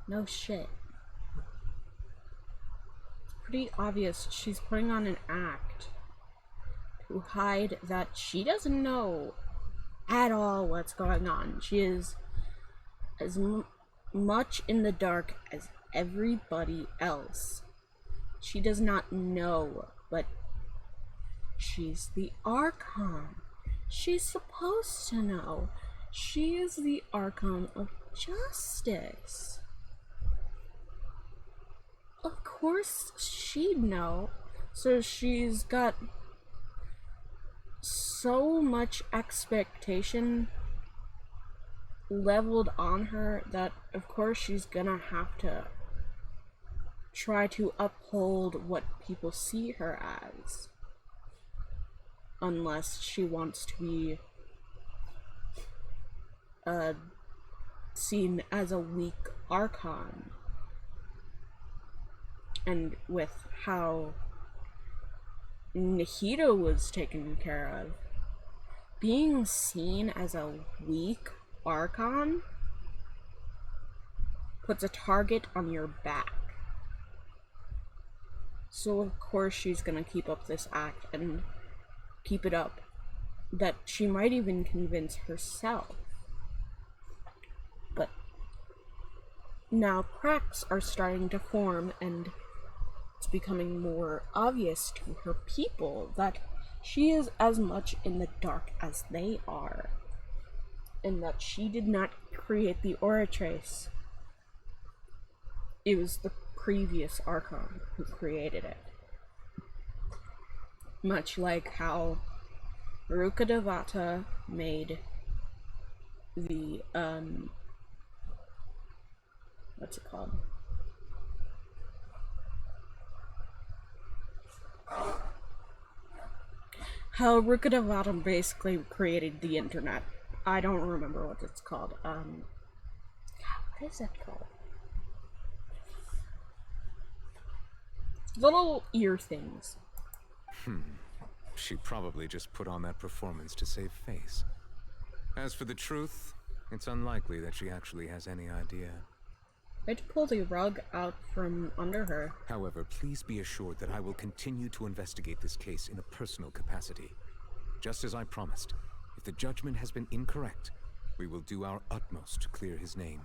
No shit. It's pretty obvious she's putting on an act to hide that she doesn't know at all what's going on. She is as much in the dark as everybody else. She does not know, but she's the Archon. She's supposed to know. She is the Archon of Justice. Of course she'd know. So she's got so much expectation leveled on her that of course she's gonna have to try to uphold what people see her as, unless she wants to be seen as a weak Archon. And with how Nahida was taken care of, being seen as a weak Archon puts a target on your back. So of course she's gonna keep up this act and keep it up, that she might even convince herself. But now cracks are starting to form, and it's becoming more obvious to her people that she is as much in the dark as they are, and that she did not create the Aura Trace. It was the previous Archon who created it. Much like how Ruka Devata made the, what's it called? How Ruka Devata basically created the internet. I don't remember what it's called. What is it called? Little ear things. She probably just put on that performance to save face. As for the truth, it's unlikely that she actually has any idea. Way to pull the rug out from under her. However, please be assured that I will continue to investigate this case in a personal capacity. Just as I promised, if the judgment has been incorrect, we will do our utmost to clear his name.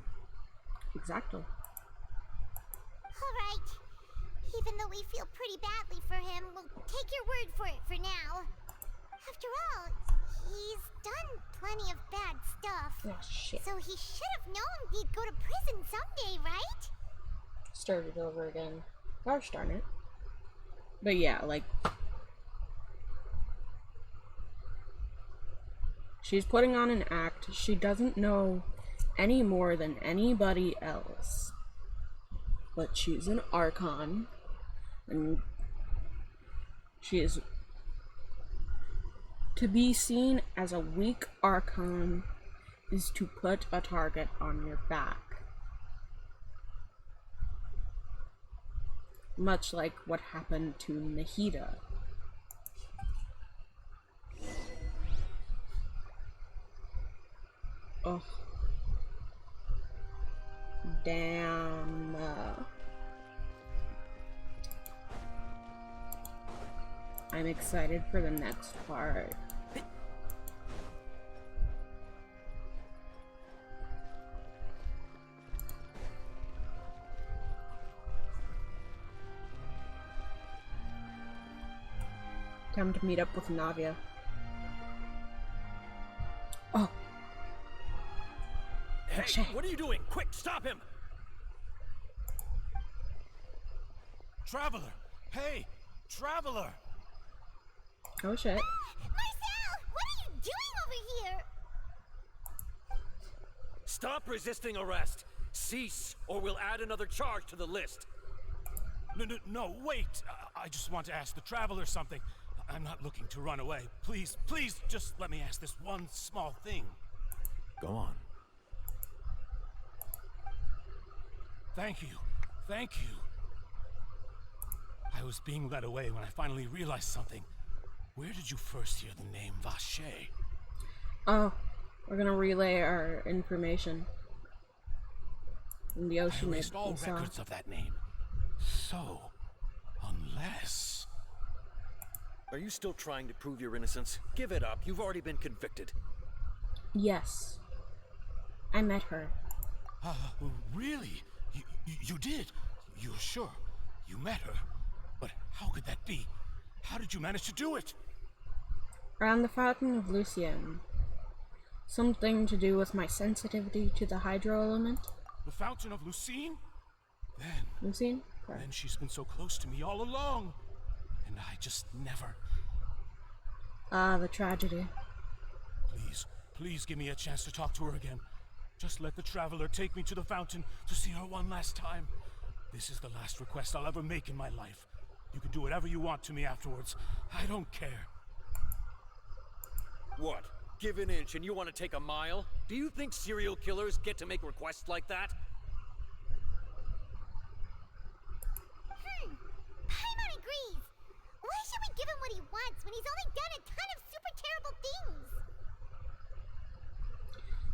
Exactly. Alright. Even though we feel pretty badly for him, we'll take your word for it for now. After all, he's done plenty of bad stuff. Oh, shit. So he should have known he'd go to prison someday, right? Started over again. Gosh darn it. But yeah, like, she's putting on an act. She doesn't know any more than anybody else. But she's an Archon. And she is to be seen as a weak Archon is to put a target on your back. Much like what happened to Nahida. Oh. Damn. I'm excited for the next part. Time to meet up with Navia. Oh. Hey, what are you doing? Quick, stop him! Traveler! Hey, Traveler! Oh shit. Marcel! What are you doing over here? Stop resisting arrest! Cease, or we'll add another charge to the list. No, wait! I just want to ask the Traveler something. I'm not looking to run away. Please, just let me ask this one small thing. Go on. Thank you. I was being led away when I finally realized something. Where did you first hear the name Vache? Oh, we're gonna relay our information. in the I ocean erased all we saw. records of that name. So, unless... Are you still trying to prove your innocence? Give it up. You've already been convicted. Yes. I met her. Really? You did? You're sure? You met her? But how could that be? How did you manage to do it? Around the Fountain of Lucian. Something to do with my sensitivity to the hydro element? The Fountain of Lucine? Lucian? Then she's been so close to me all along. And I just never... Ah, the tragedy. Please give me a chance to talk to her again. Just let the Traveler take me to the fountain to see her one last time. This is the last request I'll ever make in my life. You can do whatever you want to me afterwards. I don't care. What? Give an inch and you want to take a mile? Do you think serial killers get to make requests like that? Paimon agrees. Why should we give him what he wants when he's only done a ton of super terrible things?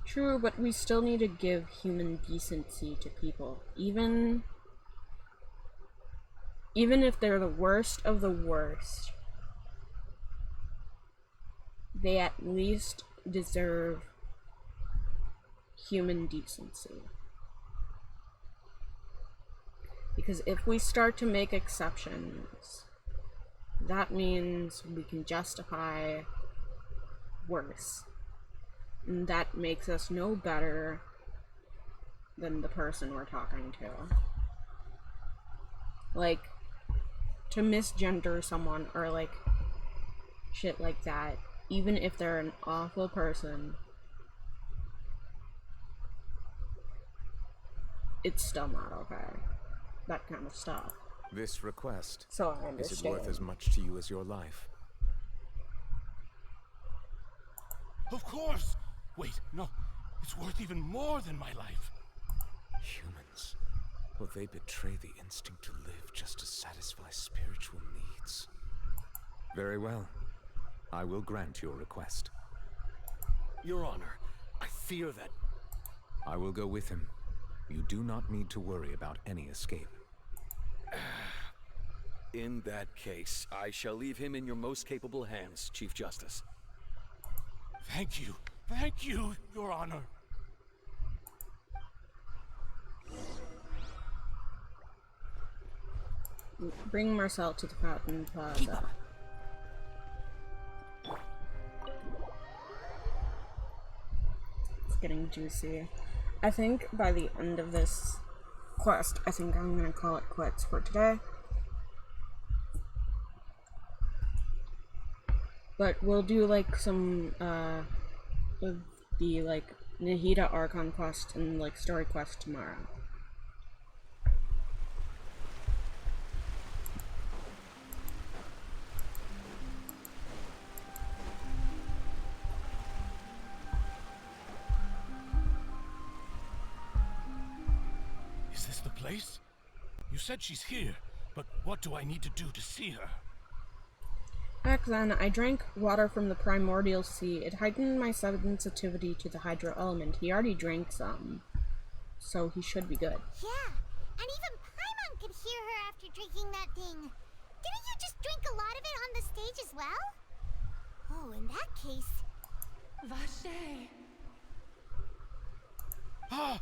True, but we still need to give human decency to people. Even if they're the worst of the worst, they at least deserve human decency. Because if we start to make exceptions, that means we can justify worse. And that makes us no better than the person we're talking to. Like, to misgender someone or like shit like that, even if they're an awful person, it's still not okay. That kind of stuff. This request, So I is it understand. worth as much to you as your life? Of course! Wait, no. It's worth even more than my life. Humans. Will they betray the instinct to live just to satisfy spiritual needs? Very well. I will grant your request. Your Honor, I fear that... I will go with him. You do not need to worry about any escape. In that case, I shall leave him in your most capable hands, Chief Justice. Thank you, Your Honor. Bring Marcel to the Fountain Plaza. It's getting juicy. I think by the end of this quest, I think I'm gonna call it quits for today. But we'll do like some of the like Nahida Archon quest and like story quest tomorrow. Is this the place? You said she's here, but what do I need to do to see her? Back then, I drank water from the primordial sea. It heightened my sensitivity to the hydro element. He already drank some, so he should be good. Yeah, and even Paimon could hear her after drinking that thing. Didn't you just drink a lot of it on the stage as well? Oh, in that case... Vache! Ah!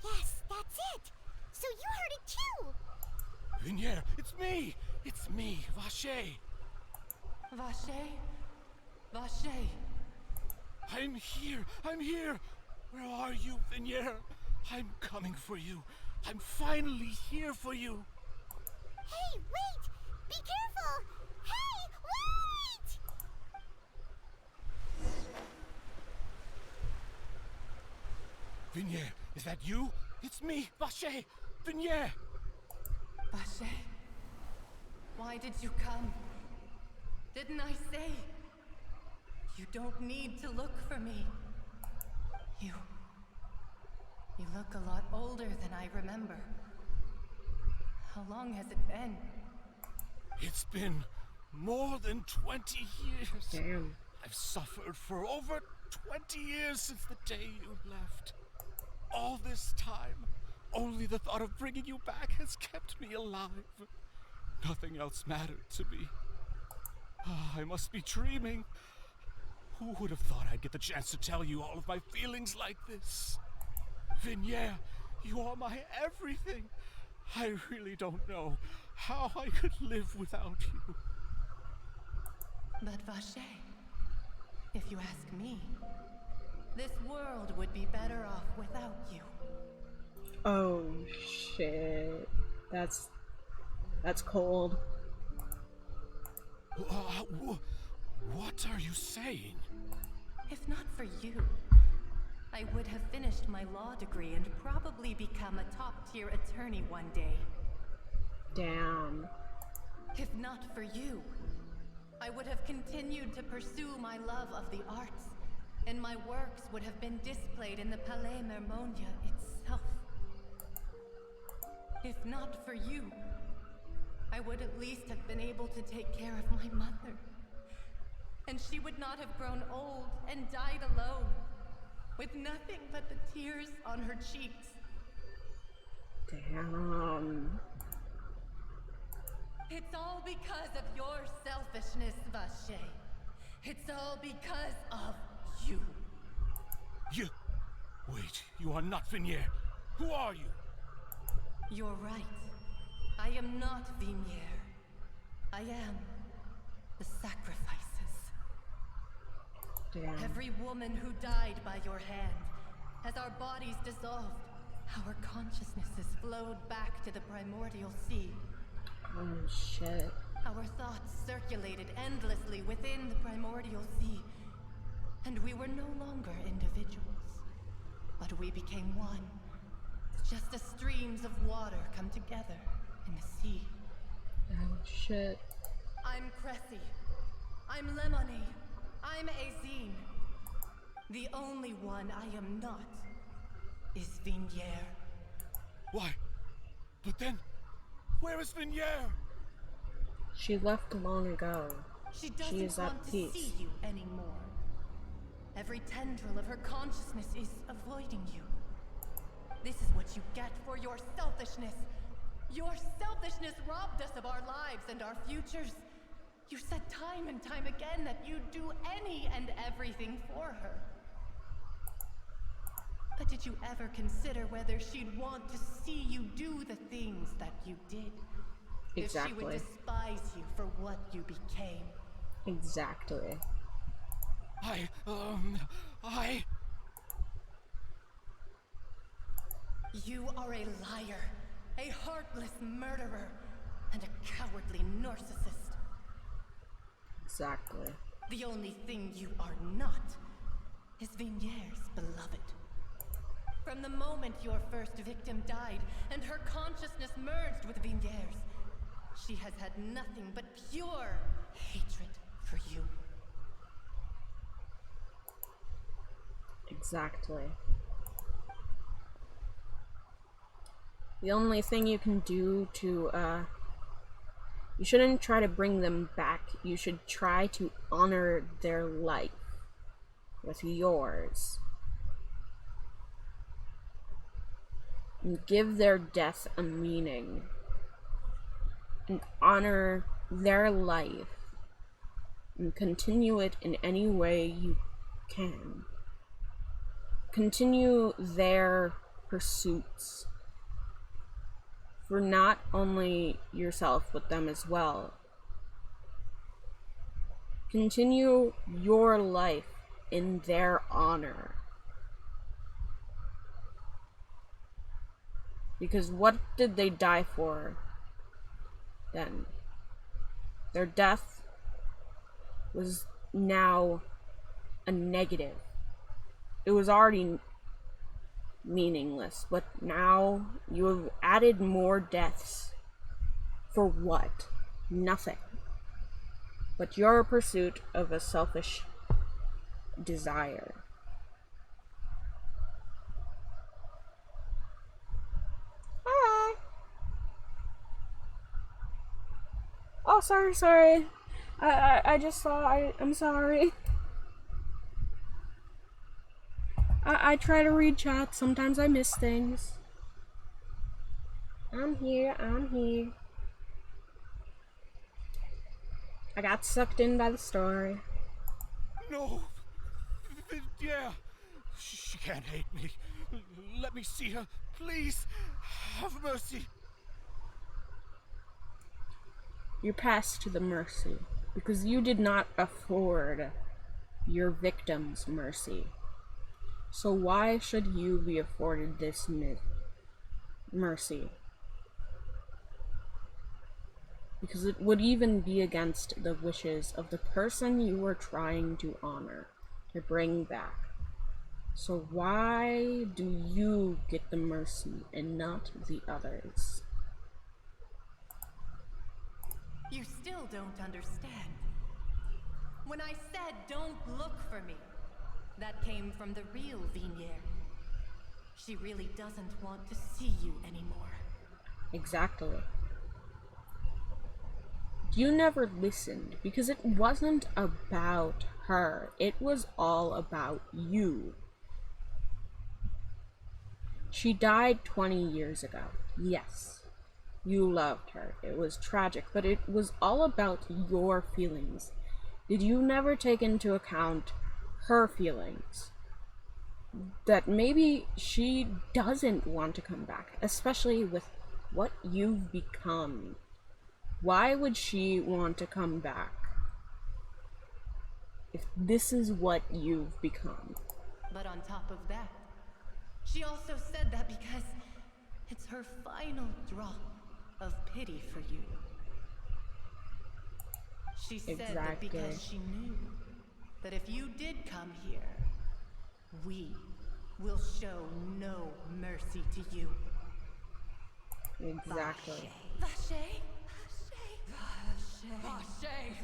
Yes, that's it! So you heard it too! Vinier, it's me! It's me, Vache! Vache? Vache? I'm here! Where are you, Vinier? I'm coming for you. I'm finally here for you. Hey, wait! Be careful! Hey, wait! Vinier, is that you? It's me, Vache! Vinier! Vache? Why did you come? Didn't I say? You don't need to look for me. You look a lot older than I remember. How long has it been? It's been more than 20 years. Damn. I've suffered for over 20 years since the day you left. All this time, only the thought of bringing you back has kept me alive. Nothing else mattered to me. I must be dreaming. Who would have thought I'd get the chance to tell you all of my feelings like this? Vignere, you are my everything. I really don't know how I could live without you. But Vache, if you ask me, this world would be better off without you. Oh shit. That's cold. What are you saying? If not for you, I would have finished my law degree and probably become a top-tier attorney one day. Damn. If not for you, I would have continued to pursue my love of the arts, and my works would have been displayed in the Palais Mermonia itself. If not for you, I would at least have been able to take care of my mother. And she would not have grown old and died alone, with nothing but the tears on her cheeks. Damn. It's all because of your selfishness, Vache. It's all because of you. You... Wait, you are not Vignere. Who are you? You're right. I am not Vignere. I am the sacrifices. Damn. Every woman who died by your hand, as our bodies dissolved, our consciousnesses flowed back to the primordial sea. Oh shit. Our thoughts circulated endlessly within the primordial sea, and we were no longer individuals, but we became one, just as streams of water come together in the sea. Oh shit. I'm Cressy. I'm Lemonade. I'm Azine. The only one I am not is Vignere. Why? But then, where is Vignere? She left long ago. She She is doesn't at want to peace. see you anymore. Every tendril of her consciousness is avoiding you. This is what you get for your selfishness. Your selfishness robbed us of our lives and our futures. You said time and time again that you'd do any and everything for her. But did you ever consider whether she'd want to see you do the things that you did? If she would Exactly. despise you for what you became. Exactly. You are a liar, a heartless murderer, and a cowardly narcissist. Exactly. The only thing you are not is Vignere's beloved. From the moment your first victim died and her consciousness merged with Vignere's, she has had nothing but pure hatred for you. Exactly. The only thing you can do to, you shouldn't try to bring them back. You should try to honor their life with yours. And give their death a meaning. And honor their life. And continue it in any way you can. Continue their pursuits. For not only yourself, but them as well. Continue your life in their honor. Because what did they die for then? Their death was now a negative. It was already meaningless, but now you have added more deaths. For what? Nothing. But your pursuit of a selfish desire. Hi. Oh, sorry. I just saw. I'm sorry. I try to read chat. Sometimes I miss things. I'm here. I got sucked in by the story. No! Yeah! She can't hate me. Let me see her, please! Have mercy! You passed to the mercy because you did not afford your victims mercy. So why should you be afforded this mercy? Because it would even be against the wishes of the person you were trying to honor, to bring back. So why do you get the mercy and not the others? You still don't understand. When I said don't look for me, that came from the real Vignere. She really doesn't want to see you anymore. Exactly. You never listened because it wasn't about her. It was all about you. She died 20 years ago. Yes. You loved her. It was tragic, but it was all about your feelings. Did you never take into account her feelings? That maybe she doesn't want to come back, especially with what you've become. Why would she want to come back if this is what you've become? But on top of that, she also said that because it's her final drop of pity for you. She said that Exactly. because she knew that if you did come here, we will show no mercy to you. Exactly. Vache? Vache!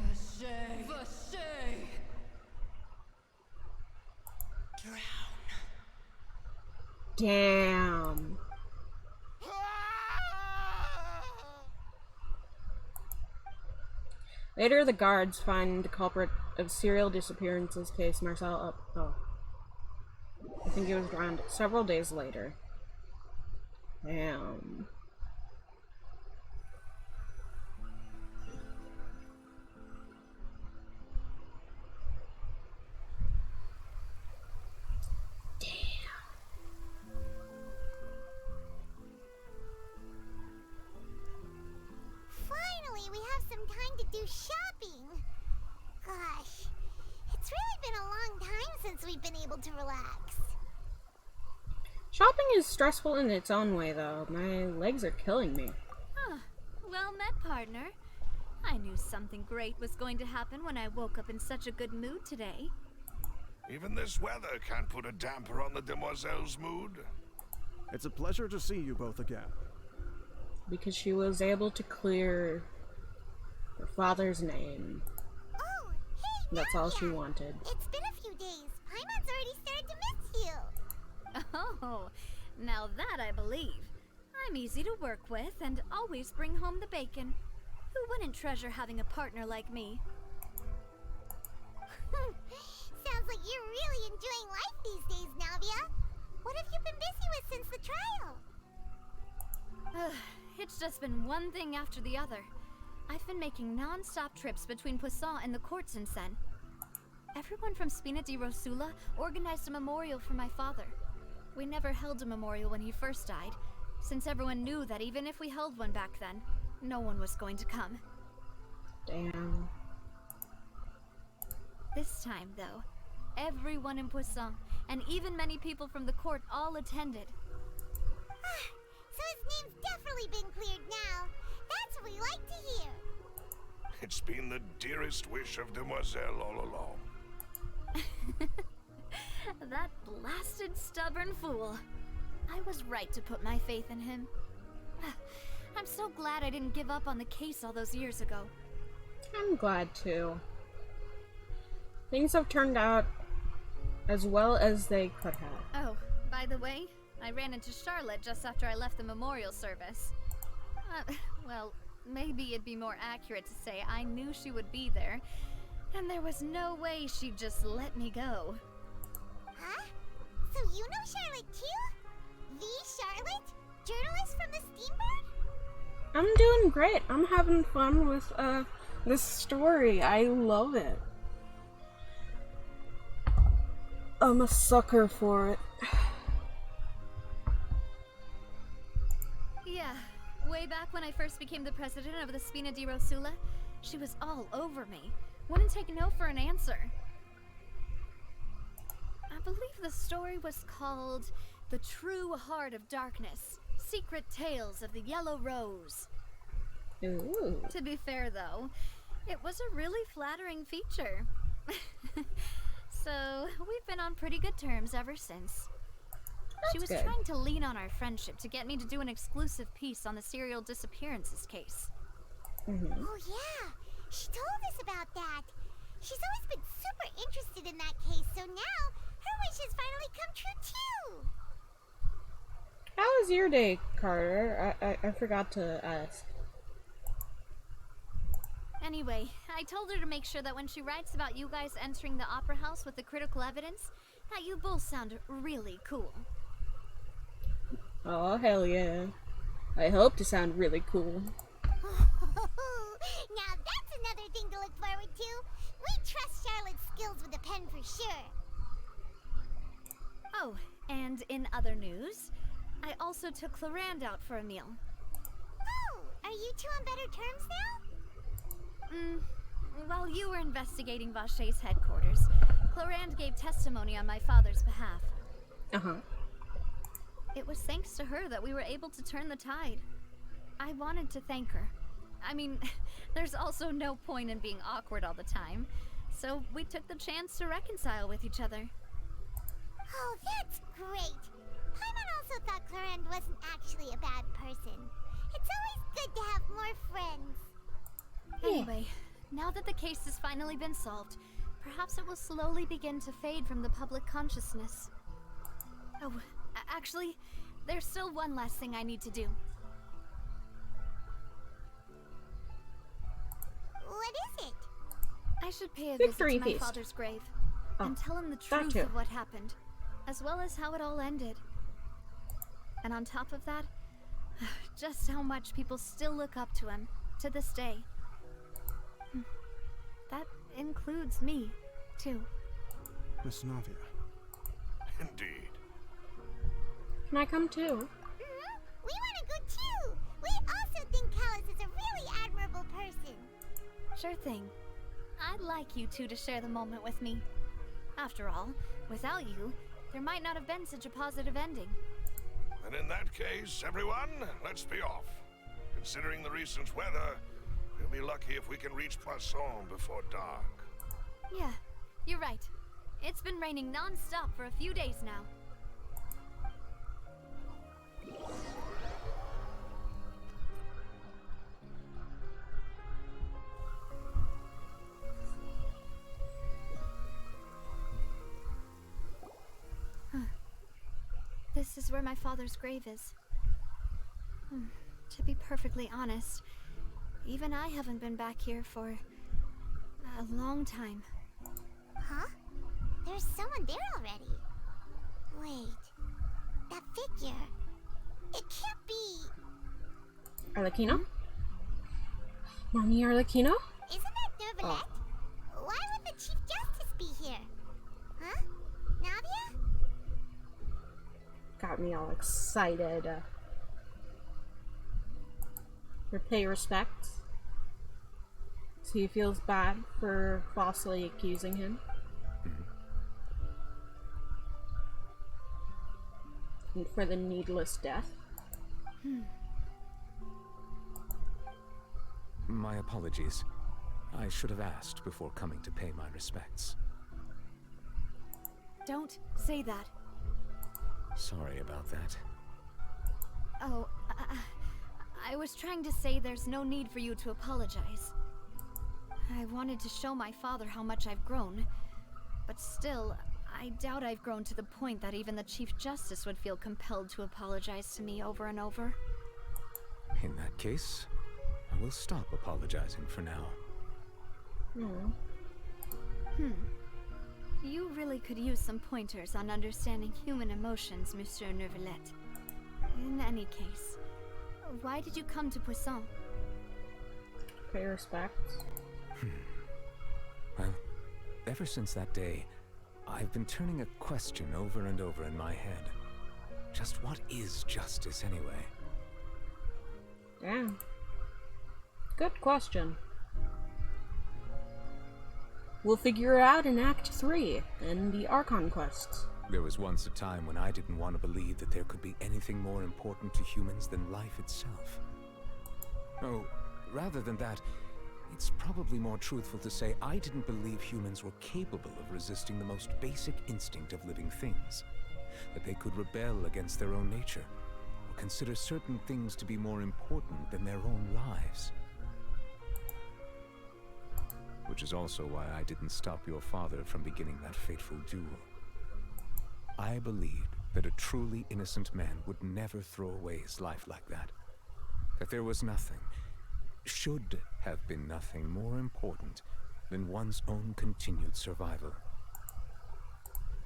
Drown. Damn. Later, the guards find the culprit of serial disappearances case, Marcel up. Oh. I think he was drowned several days later. Damn. Finally, we have some time to do shopping. Gosh, it's really been a long time since we've been able to relax. Shopping is stressful in its own way, though. My legs are killing me. Well met, partner. I knew something great was going to happen when I woke up in such a good mood today. Even this weather can't put a damper on the demoiselle's mood. It's a pleasure to see you both again. Because she was able to clear her father's name. Oh, hey, That's all she Nadia. wanted. It's been a few days. Paimon's already started to miss you. Oh, now that I believe. I'm easy to work with and always bring home the bacon. Who wouldn't treasure having a partner like me? Sounds like you're really enjoying life these days, Navia. What have you been busy with since the trial? It's just been one thing after the other. I've been making non-stop trips between Poisson and the courts in Seine. Everyone from Spina di Rosula organized a memorial for my father. We never held a memorial when he first died, since everyone knew that even if we held one back then, no one was going to come. Damn. This time, though, everyone in Poisson, and even many people from the court, all attended. So his name's definitely been cleared now. That's what we like to hear. It's been the dearest wish of Demoiselle all along. That blasted stubborn fool. I was right to put my faith in him. I'm so glad I didn't give up on the case all those years ago. I'm glad too. Things have turned out as well as they could have. Oh, by the way, I ran into Charlotte just after I left the memorial service. Well, maybe it'd be more accurate to say I knew she would be there, and there was no way she'd just let me go. Huh? So you know Charlotte too? The Charlotte? Journalist from the Steambird? I'm doing great. I'm having fun with this story. I love it. I'm a sucker for it. Yeah, way back when I first became the president of the Spina di Rosula, she was all over me. Wouldn't take no for an answer. I believe the story was called The True Heart of Darkness, Secret Tales of the Yellow Rose. Ooh. To be fair, though, it was a really flattering feature. So, we've been on pretty good terms ever since. She was good. trying to lean on our friendship to get me to do an exclusive piece on the serial disappearances case. Mm-hmm. Oh yeah, she told us about that. She's always been super interested in that case, so now her wish has finally come true too. How was your day, Carter? I forgot to ask. Anyway, I told her to make sure that when she writes about you guys entering the opera house with the critical evidence, that you both sound really cool. Oh, hell yeah. I hope to sound really cool. Now that's another thing to look forward to. We trust Charlotte's skills with a pen for sure. Oh, and in other news, I also took Clarand out for a meal. Oh, are you two on better terms now? While you were investigating Vache's headquarters, Clarand gave testimony on my father's behalf. Uh-huh. It was thanks to her that we were able to turn the tide. I wanted to thank her. I mean, there's also no point in being awkward all the time, so we took the chance to reconcile with each other. Oh, that's great. Paimon also thought Clarand wasn't actually a bad person. It's always good to have more friends. Anyway, now that the case has finally been solved, perhaps it will slowly begin to fade from the public consciousness. Oh, actually, there's still one last thing I need to do. What is it? I should pay a Victory visit to my feast. father's grave Oh, and tell him the that truth too. of what happened, as well as how it all ended. And on top of that, just how much people still look up to him to this day. That includes me, too. Miss Navia. Indeed. Can I come too? We want to go too. We also think Callus is a really admirable person. Sure thing. I'd like you two to share the moment with me. After all, without you, there might not have been such a positive ending. And in that case, everyone, let's be off. Considering the recent weather, we'll be lucky if we can reach Poisson before dark. Yeah, you're right. It's been raining non-stop for a few days now. This is where my father's grave is. To be perfectly honest, even I haven't been back here for a long time. Huh? There's someone there already. Wait. That figure. It can't be. Arlecchino? Mommy Arlecchino? Isn't that Nervalette? Why would the Chief Justice be here? Huh? Navia? Got me all excited. Repay respects. So he feels bad for falsely accusing him. And for the needless death. My apologies. I should have asked before coming to pay my respects. Don't say that. Sorry about that. Oh, I was trying to say there's no need for you to apologize. I wanted to show my father how much I've grown, but still, I doubt I've grown to the point that even the Chief Justice would feel compelled to apologize to me over and over. In that case, I will stop apologizing for now. You really could use some pointers on understanding human emotions, Monsieur Neuvillette. In any case, why did you come to Poisson? Pay respects. Well, ever since that day, I've been turning a question over and over in my head. Just what is justice anyway? Damn. Good question. We'll figure it out in Act 3 in the Archon quests. There was once a time when I didn't want to believe that there could be anything more important to humans than life itself. Oh, rather than that, it's probably more truthful to say I didn't believe humans were capable of resisting the most basic instinct of living things. That they could rebel against their own nature, or consider certain things to be more important than their own lives. Which is also why I didn't stop your father from beginning that fateful duel. I believed that a truly innocent man would never throw away his life like that. That there was nothing, should have been nothing more important than one's own continued survival.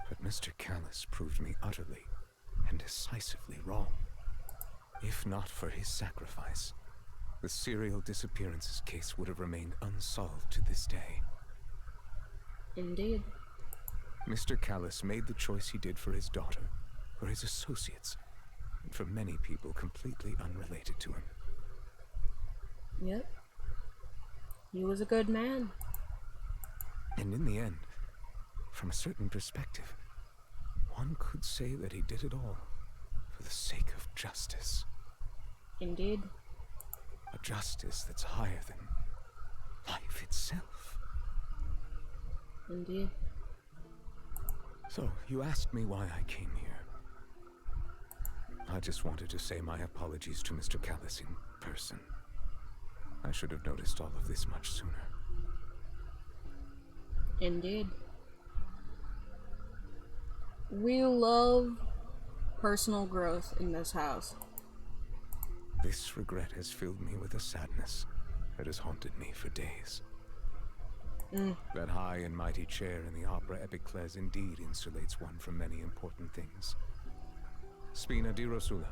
But Mr. Callis proved me utterly and decisively wrong. If not for his sacrifice, the serial disappearances case would have remained unsolved to this day. Indeed. Mr. Callis made the choice he did for his daughter, for his associates, and for many people completely unrelated to him. Yep. He was a good man. And in the end, from a certain perspective, one could say that he did it all for the sake of justice. Indeed. A justice that's higher than life itself. Indeed. So, you asked me why I came here. I just wanted to say my apologies to Mr. Callis in person. I should have noticed all of this much sooner. Indeed. We love personal growth in this house. This regret has filled me with a sadness that has haunted me for days. That high and mighty chair in the opera epiclese indeed insulates one from many important things. Spina di Rosula,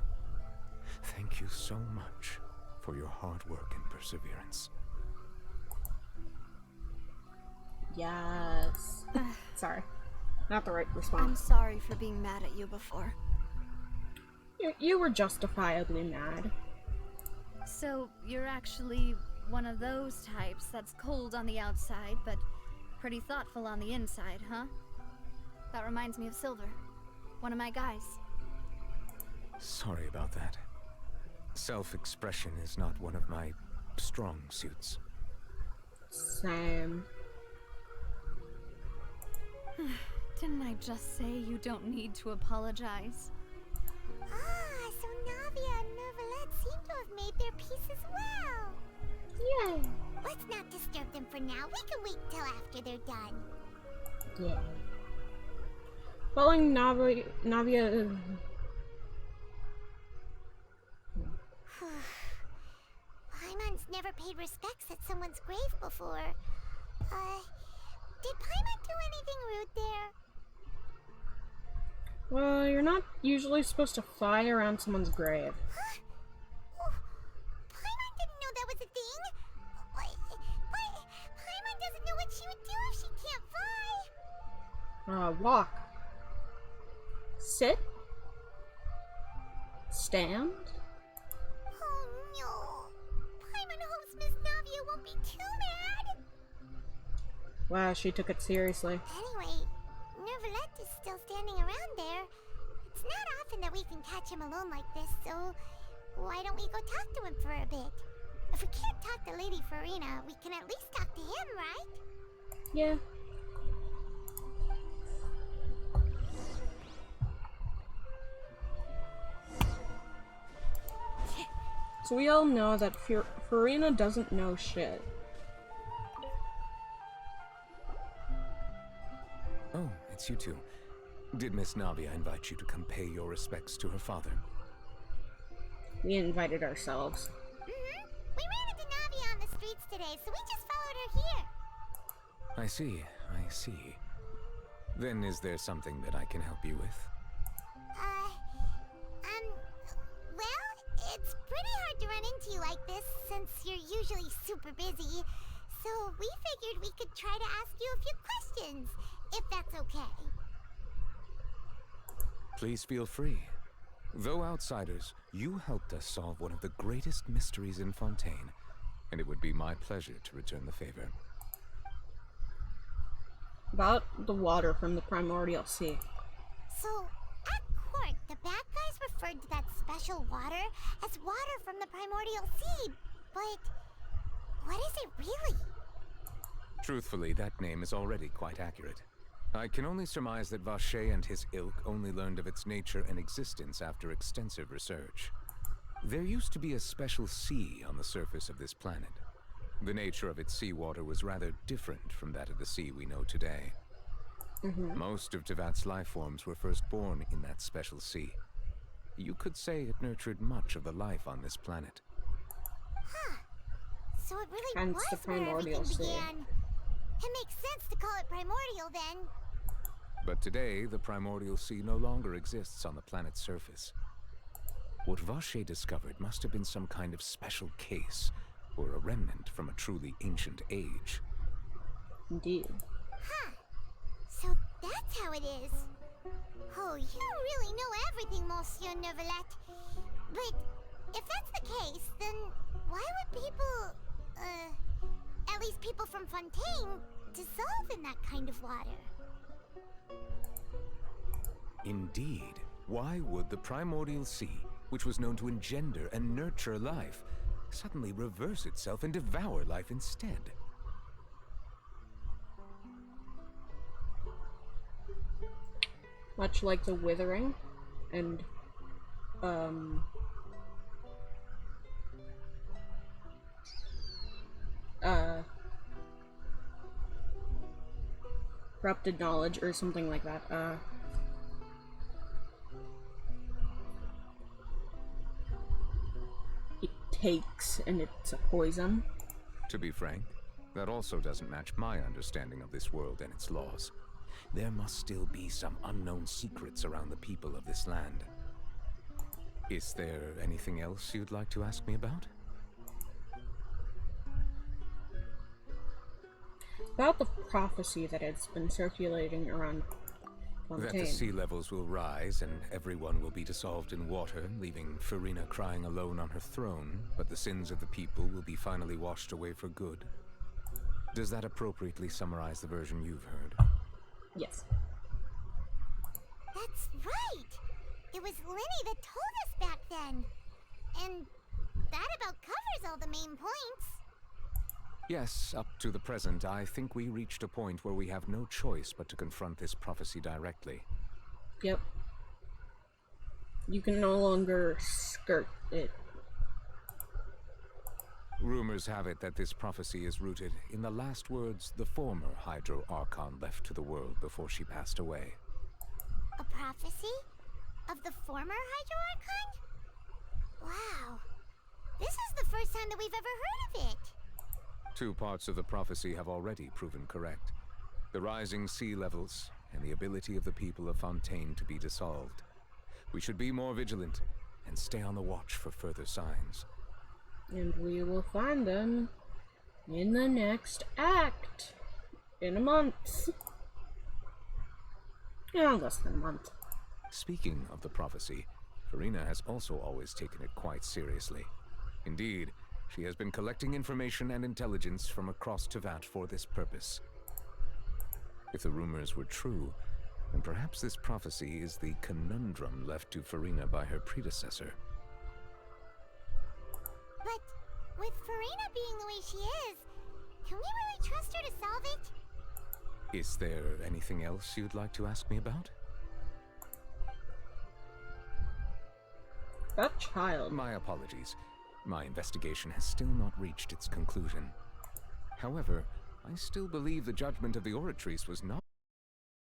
thank you so much for your hard work and perseverance. Yes. Sorry. Not the right I'm response. sorry for being mad at you before. You were justifiably mad. So, you're actually one of those types that's cold on the outside, but pretty thoughtful on the inside, huh? That reminds me of Silver, one of my guys. Sorry about that. Self-expression is not one of my strong suits. Same. Didn't I just say you don't need to apologize? Ah, so Navia and Neuvillette seem to have made their peace as well. Yay. Let's not disturb them for now. We can wait till after they're done. Yeah. Following Navia... Paimon's never paid respects at someone's grave before. Did Paimon do anything rude there? Well, you're not usually supposed to fly around someone's grave. Huh? Oh, Paimon didn't know that was a thing. But Paimon doesn't know what she would do if she can't fly. Walk. Sit. Stand. Oh no. Paimon hopes Miss Navia won't be too mad. Wow, she took it seriously. Anyway, Neuvillette is still standing around there. It's not often that we can catch him alone like this, so why don't we go talk to him for a bit? If we can't talk to Lady Farina, we can at least talk to him, right? Yeah. So we all know that Farina doesn't know shit. Oh, it's you two. Did Miss Navia invite you to come pay your respects to her father? We invited ourselves. Mm-hmm. We ran into Navia on the streets today, so we just followed her here. I see, I see. Then is there something that I can help you with? Well, it's pretty hard to run into you like this since you're usually super busy. So we figured we could try to ask you a few questions, if that's okay. Please feel free. Though outsiders, you helped us solve one of the greatest mysteries in Fontaine, and it would be my pleasure to return the favor. About the water from the primordial sea. So, at court, the bad guys referred to that special water as water from the primordial sea, but what is it really? Truthfully, that name is already quite accurate. I can only surmise that Vacher and his ilk only learned of its nature and existence after extensive research. There used to be a special sea on the surface of this planet. The nature of its seawater was rather different from that of the sea we know today. Most of Tevat's life forms were first born in that special sea. You could say it nurtured much of the life on this planet. Huh. So it really Hence was the where primordial everything sea. began. It makes sense to call it primordial then. But today, the primordial sea no longer exists on the planet's surface. What Vacher discovered must have been some kind of special case, or a remnant from a truly ancient age. Indeed. Huh. So that's how it is. Oh, you really know everything, Monsieur Neuvillette. But if that's the case, then why would people, at least people from Fontaine, dissolve in that kind of water? Indeed. Why would the primordial sea, which was known to engender and nurture life, suddenly reverse itself and devour life instead? Much like the withering and corrupted knowledge or something like that. It takes and it's a poison. To be frank, that also doesn't match my understanding of this world and its laws. There must still be some unknown secrets around the people of this land. Is there anything else you'd like to ask me about? About the prophecy that has been circulating around Fontaine. That the sea levels will rise and everyone will be dissolved in water, leaving Farina crying alone on her throne, but the sins of the people will be finally washed away for good. Does that appropriately summarize the version you've heard? Yes. That's right! It was Lenny that told us back then. And that about covers all the main points. Yes, up to the present, I think we reached a point where we have no choice but to confront this prophecy directly. Yep. You can no longer skirt it. Rumors have it that this prophecy is rooted in the last words the former Hydro Archon left to the world before she passed away. A prophecy? Of the former Hydro Archon? Wow. This is the first time that we've ever heard of it. 2 parts of the prophecy have already proven correct. The rising sea levels and the ability of the people of Fontaine to be dissolved. We should be more vigilant and stay on the watch for further signs. And we will find them in the next act. In a month. Yeah, less than a month. Speaking of the prophecy, Farina has also always taken it quite seriously. Indeed, she has been collecting information and intelligence from across Tevat for this purpose. If the rumors were true, then perhaps this prophecy is the conundrum left to Farina by her predecessor. But with Farina being the way she is, can we really trust her to solve it? Is there anything else you'd like to ask me about? That child. My apologies. My investigation has still not reached its conclusion. However, I still believe the judgment of the Oratrice was not